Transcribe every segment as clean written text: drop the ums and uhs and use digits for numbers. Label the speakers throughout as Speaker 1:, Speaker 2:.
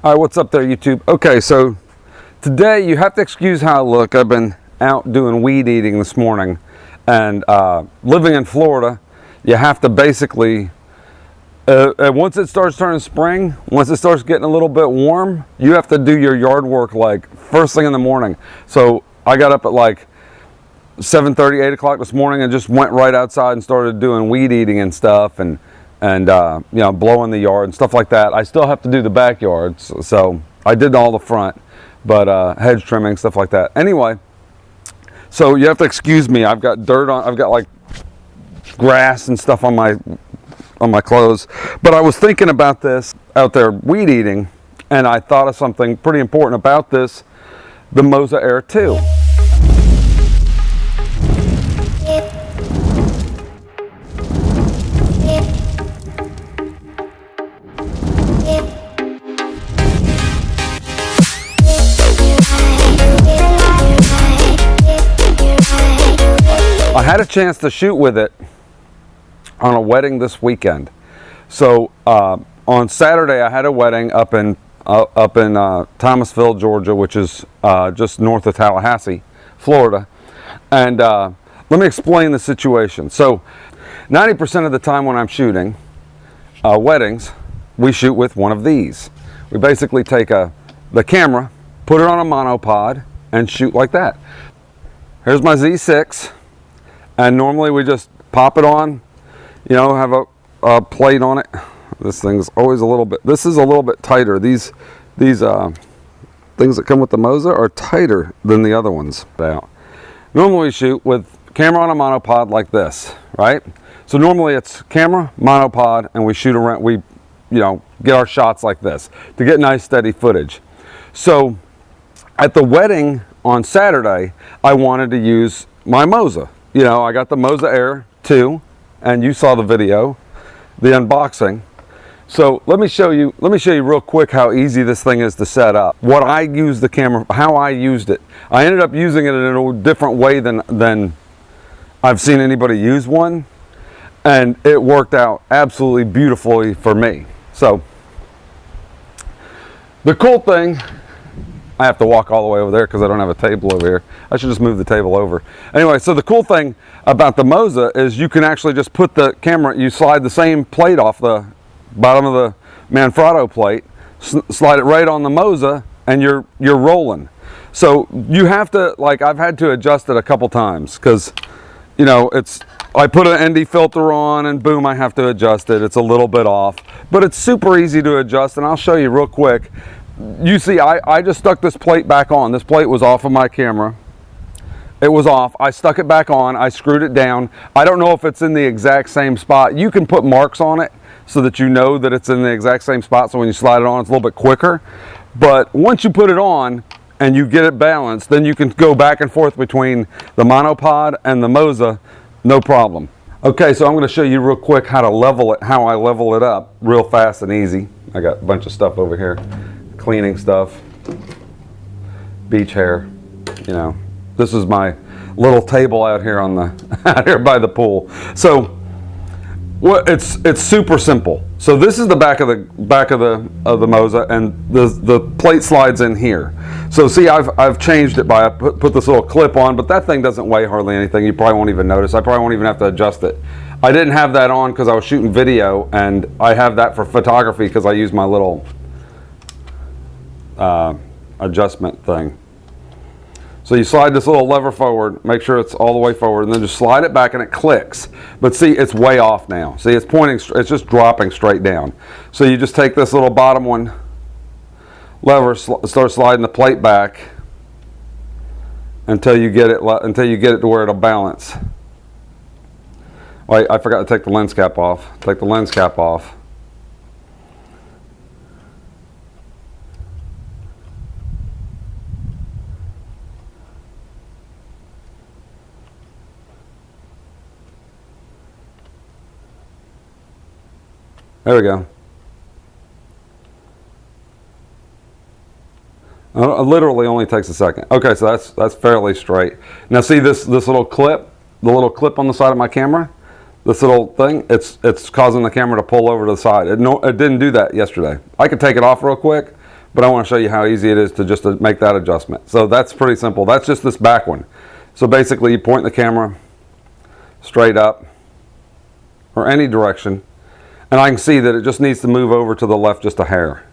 Speaker 1: All right, what's up there, YouTube? Okay, so today you have to excuse how I look. I've been out doing weed eating this morning, and living in Florida, you have to basically, once it starts turning spring, once it starts getting a little bit warm, you have to do your yard work like first thing in the morning. So I got up at like 7:30, 8 o'clock this morning and just went right outside and started doing weed eating and stuff, and you know, blowing the yard and stuff like that. I still have to do the backyard, so I did all the front, but hedge trimming, stuff like that. Anyway, so you have to excuse me. I've got dirt on. I've got like grass and stuff on my clothes. But I was thinking about this out there weed eating, and I thought of something pretty important about this: the Moza Air 2. I had a chance to shoot with it on a wedding this weekend. So on Saturday I had a wedding up in Thomasville, Georgia, which is just north of Tallahassee, Florida. And let me explain the situation. So 90% of the time when I'm shooting weddings, we shoot with one of these. We basically take the camera, put it on a monopod, and shoot like that. Here's my Z6. And normally we just pop it on, you know, have a plate on it. This thing's always a little bit, this is a little bit tighter. These things that come with the Moza are tighter than the other ones. Normally we shoot with camera on a monopod like this, right? So normally it's camera, monopod, and we shoot around, we, you know, get our shots like this to get nice steady footage. So at the wedding on Saturday, I wanted to use my Moza. You know, I got the Moza Air 2, and you saw the video, the unboxing. So let me show you real quick how easy this thing is to set up. What I used the camera, how I used it. I ended up using it in a different way than I've seen anybody use one, and it worked out absolutely beautifully for me. So the cool thing, I have to walk all the way over there because I don't have a table over here. I should just move the table over. Anyway, so the cool thing about the Moza is you can actually just put the camera, you slide the same plate off the bottom of the Manfrotto plate, slide it right on the Moza, and you're rolling. So you have to, like, I've had to adjust it a couple times because, you know, I put an ND filter on and boom, I have to adjust it. It's a little bit off, but it's super easy to adjust, and I'll show you real quick. You see, I just stuck this plate back on. This plate was off of my camera. It was off. I stuck it back on. I screwed it down. I don't know if it's in the exact same spot. You can put marks on it so that you know that it's in the exact same spot. So when you slide it on, it's a little bit quicker. But once you put it on and you get it balanced, then you can go back and forth between the monopod and the Moza, no problem. Okay, so I'm going to show you real quick how to level it, how I level it up real fast and easy. I got a bunch of stuff over here. Cleaning stuff, beach hair, you know. This is my little table out here on the out here by the pool. So it's super simple. So this is the back of the Moza, and the plate slides in here. So see, I've changed it by I put this little clip on, but that thing doesn't weigh hardly anything. You probably won't even notice. I probably won't even have to adjust it. I didn't have that on because I was shooting video, and I have that for photography because I use my little adjustment thing. So you slide this little lever forward, make sure it's all the way forward, and then just slide it back and it clicks. But see, it's way off now. See, it's pointing, it's just dropping straight down. So you just take this little bottom one lever, start sliding the plate back until you get it to where it'll balance. Wait, I forgot to take the lens cap off. Take the lens cap off. There we go. It literally only takes a second. Okay, so that's fairly straight. Now see this little clip, the little clip on the side of my camera, this little thing, it's causing the camera to pull over to the side. It didn't do that yesterday. I could take it off real quick, but I want to show you how easy it is to just make that adjustment. So that's pretty simple. That's just this back one. So basically you point the camera straight up or any direction, and I can see that it just needs to move over to the left just a hair.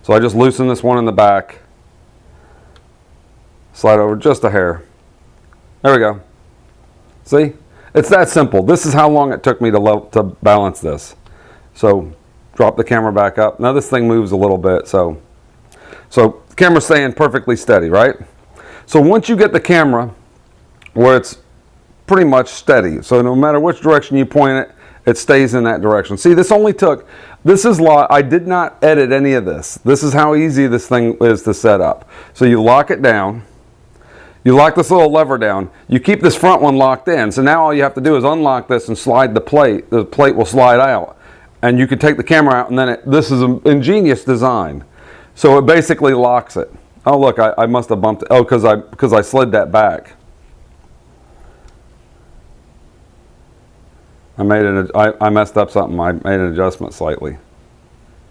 Speaker 1: So I just loosen this one in the back, slide over just a hair. There we go. See? It's that simple. This is how long it took me to balance this. So drop the camera back up. Now this thing moves a little bit, so the camera's staying perfectly steady, right? So once you get the camera where it's pretty much steady, so no matter which direction you point it, it stays in that direction. See, this only took, I did not edit any of this. This is how easy this thing is to set up. So you lock it down. You lock this little lever down. You keep this front one locked in. So now all you have to do is unlock this and slide the plate. The plate will slide out. And you can take the camera out, and then this is an ingenious design. So it basically locks it. Oh look, I must have bumped it. Oh, because I slid that back. I messed up something. I made an adjustment slightly.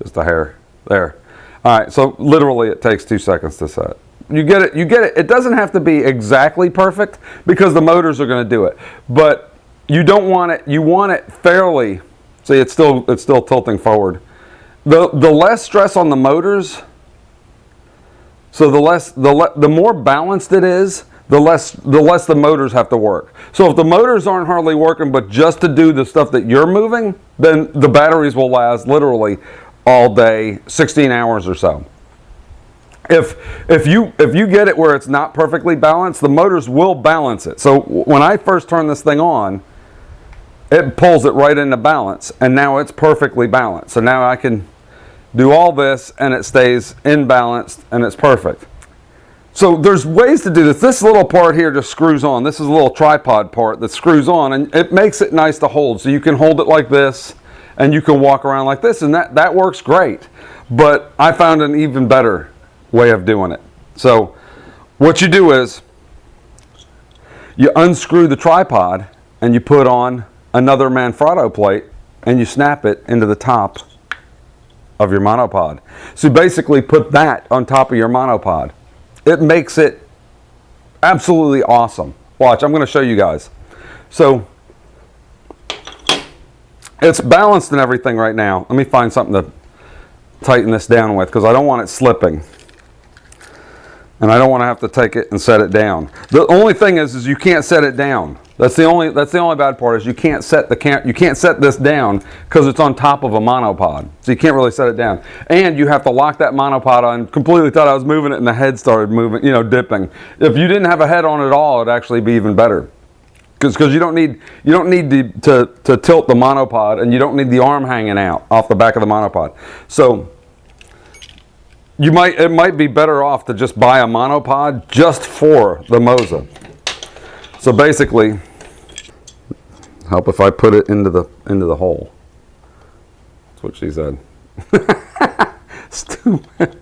Speaker 1: Just a hair. There. All right, so literally it takes 2 seconds to set. You get it. It doesn't have to be exactly perfect because the motors are going to do it. But you don't want it, you want it fairly. See, it's still tilting forward. The less stress on the motors, so the more balanced it is, the less the motors have to work. So if the motors aren't hardly working, but just to do the stuff that you're moving, then the batteries will last literally all day, 16 hours or so. If you get it where it's not perfectly balanced, the motors will balance it. So when I first turn this thing on, it pulls it right into balance, and now it's perfectly balanced. So now I can do all this and it stays in balance and it's perfect. So there's ways to do this. This little part here just screws on. This is a little tripod part that screws on, and it makes it nice to hold. So you can hold it like this and you can walk around like this, and that works great. But I found an even better way of doing it. So what you do is you unscrew the tripod and you put on another Manfrotto plate and you snap it into the top of your monopod. So you basically put that on top of your monopod. It makes it absolutely awesome. Watch, I'm going to show you guys. So it's balanced and everything right now. Let me find something to tighten this down with because I don't want it slipping. And I don't want to have to take it and set it down. The only thing is you can't set it down. That's the only bad part is you can't set this down because it's on top of a monopod. So you can't really set it down. And you have to lock that monopod on. Completely thought I was moving it and the head started moving, dipping. If you didn't have a head on at all, it'd actually be even better. Because you don't need to tilt the monopod, and you don't need the arm hanging out off the back of the monopod. So it might be better off to just buy a monopod just for the Moza. So basically, help if I put it into the hole. That's what she said. Stupid.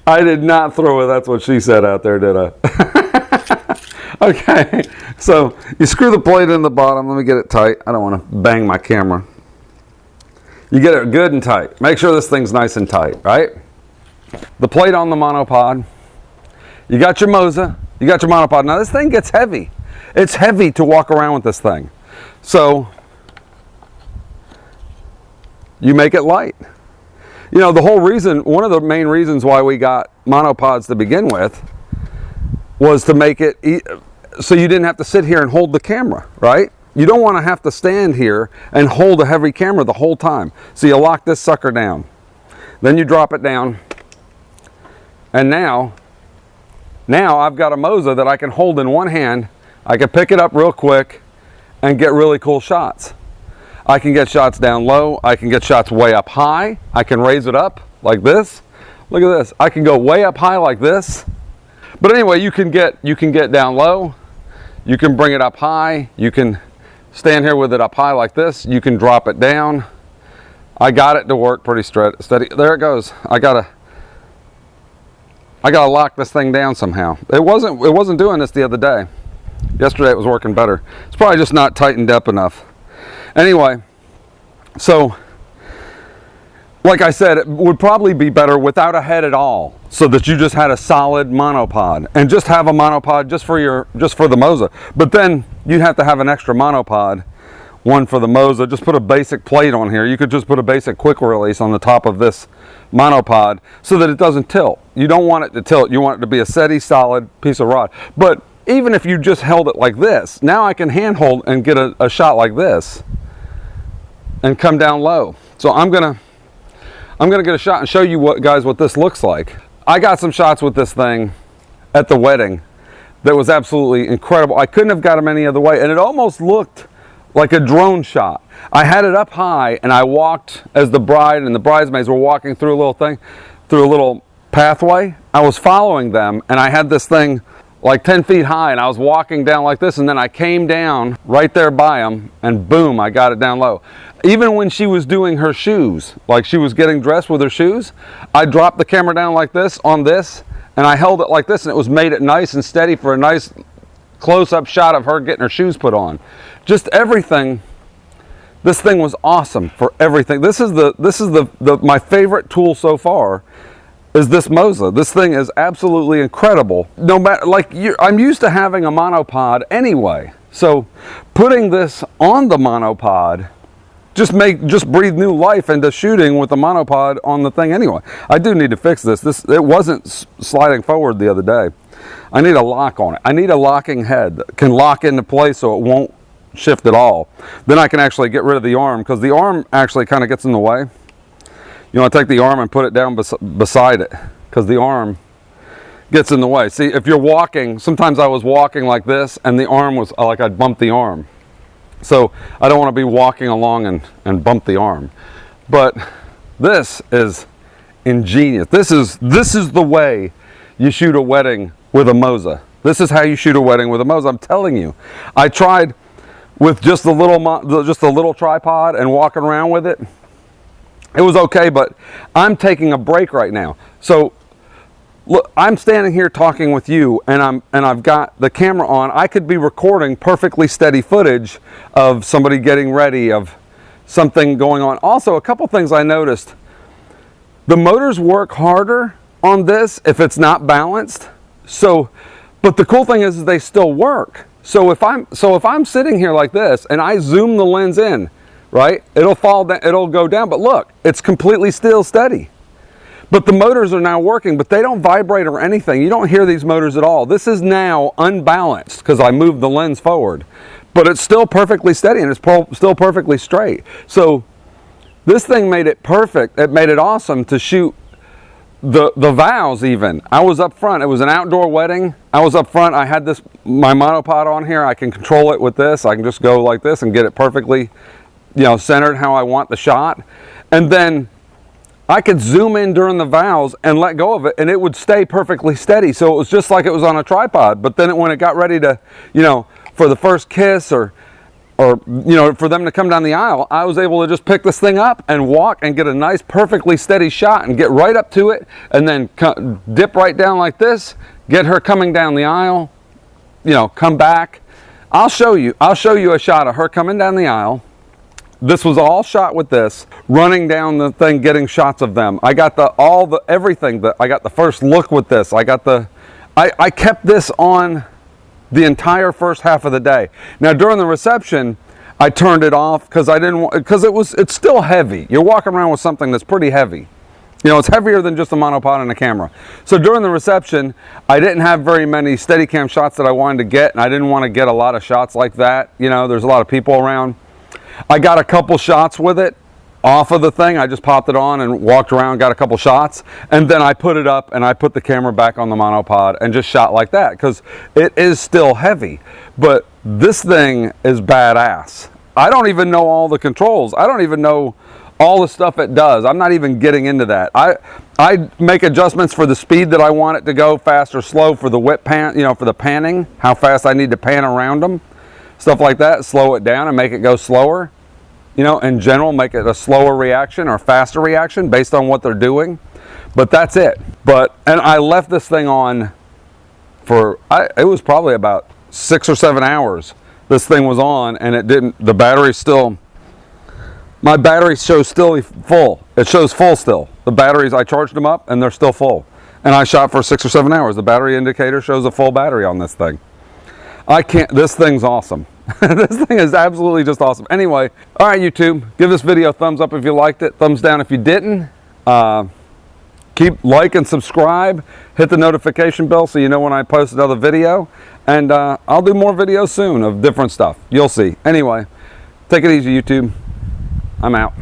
Speaker 1: I did not throw it. That's what she said out there, did I? Okay, so you screw the plate in the bottom. Let me get it tight. I don't want to bang my camera. You get it good and tight. Make sure this thing's nice and tight, right? The plate on the monopod. You got your Moza. You got your monopod. Now this thing gets heavy. It's heavy to walk around with this thing. So you make it light. The whole reason, one of the main reasons why we got monopods to begin with was to make it so you didn't have to sit here and hold the camera, right? You don't want to have to stand here and hold a heavy camera the whole time. So you lock this sucker down. Then you drop it down. And now I've got a Moza that I can hold in one hand. I can pick it up real quick and get really cool shots. I can get shots down low. I can get shots way up high. I can raise it up like this. Look at this. I can go way up high like this. But anyway, you can get down low. You can bring it up high. You can stand here with it up high like this. You can drop it down. I got it to work pretty steady. There it goes. I gotta lock this thing down somehow. It wasn't doing this the other day. Yesterday it was working better. It's probably just not tightened up enough. Anyway, so like I said, it would probably be better without a head at all, so that you just had a solid monopod, and just have a monopod just for the Moza. But then you'd have to have an extra monopod, one for the Moza. Just put a basic plate on here. You could just put a basic quick release on the top of this monopod so that it doesn't tilt. You don't want it to tilt. You want it to be a steady, solid piece of rod. But even if you just held it like this, now I can handhold and get a shot like this and come down low. So I'm gonna get a shot and show you guys what this looks like. I got some shots with this thing at the wedding that was absolutely incredible. I couldn't have got them any other way, and it almost looked like a drone shot. I had it up high, and I walked as the bride and the bridesmaids were walking through a little pathway. I was following them, and I had this thing like 10 feet high, and I was walking down like this, and then I came down right there by them, and boom, I got it down low. Even when she was doing her shoes, like she was getting dressed with her shoes, I dropped the camera down like this on this, and I held it like this, and it was made it nice and steady for a nice close-up shot of her getting her shoes put on. Just everything. This thing was awesome for everything. This is my favorite tool so far, is this Moza. This thing is absolutely incredible. No matter, I'm used to having a monopod anyway, so putting this on the monopod just breathe new life into shooting with the monopod on the thing anyway. I do need to fix this. It wasn't sliding forward the other day. I need a lock on it. I need a locking head that can lock into place so it won't shift at all. Then I can actually get rid of the arm, because the arm actually kind of gets in the way. You want to take the arm and put it down beside it, because the arm gets in the way. See, if you're walking, sometimes I was walking like this and the arm was like I'd bump the arm. So I don't want to be walking along and bump the arm. But this is ingenious. This is the way you shoot a wedding with a Moza. This is how you shoot a wedding with a Moza. I'm telling you. I tried with just a little tripod and walking around with it. It was okay, but I'm taking a break right now. So look, I'm standing here talking with you, and I've got the camera on. I could be recording perfectly steady footage of somebody getting ready, of something going on. Also, a couple things I noticed. The motors work harder on this if it's not balanced. So, but the cool thing is they still work. So if I'm sitting here like this and I zoom the lens in, right, it'll fall down, it'll go down, but look, it's completely still steady. But the motors are now working, but they don't vibrate or anything. You don't hear these motors at all. This is now unbalanced because I moved the lens forward, but it's still perfectly steady and it's still perfectly straight. So this thing made it perfect. It made it awesome to shoot the vows even. I was up front. It was an outdoor wedding. I was up front. I had my monopod on here. I can control it with this. I can just go like this and get it perfectly, centered how I want the shot. And then I could zoom in during the vows and let go of it, and it would stay perfectly steady. So it was just like it was on a tripod. But then when it got ready to, for the first kiss or for them to come down the aisle, I was able to just pick this thing up and walk and get a nice perfectly steady shot and get right up to it and then dip right down like this, get her coming down the aisle, come back. I'll show you a shot of her coming down the aisle. This was all shot with this, running down the thing, getting shots of them. I got everything. I got the first look with this. I kept this on the entire first half of the day. Now during the reception, I turned it off because it's still heavy. You're walking around with something that's pretty heavy. It's heavier than just a monopod and a camera. So during the reception, I didn't have very many Steadicam shots that I wanted to get, and I didn't want to get a lot of shots like that. There's a lot of people around. I got a couple shots with it off of the thing. I just popped it on and walked around, got a couple shots, and then I put it up and I put the camera back on the monopod and just shot like that because it is still heavy. But this thing is badass. I don't even know all the controls. I don't even know all the stuff it does. I'm not even getting into that. I make adjustments for the speed that I want it to go, fast or slow, for the whip pan, for the panning, how fast I need to pan around them, stuff like that. Slow it down and make it go slower. In general, make it a slower reaction or faster reaction based on what they're doing. But that's it. And I left this thing on for, it was probably about 6 or 7 hours. This thing was on and the battery still My battery shows still full. It shows full still. The batteries, I charged them up and they're still full. And I shot for 6 or 7 hours. The battery indicator shows a full battery on this thing. This thing's awesome. This thing is absolutely just awesome. Anyway, all right, YouTube, give this video a thumbs up if you liked it, thumbs down if you didn't. Keep like and subscribe, hit the notification bell so you know when I post another video, and I'll do more videos soon of different stuff. You'll see. Anyway, take it easy, YouTube. I'm out.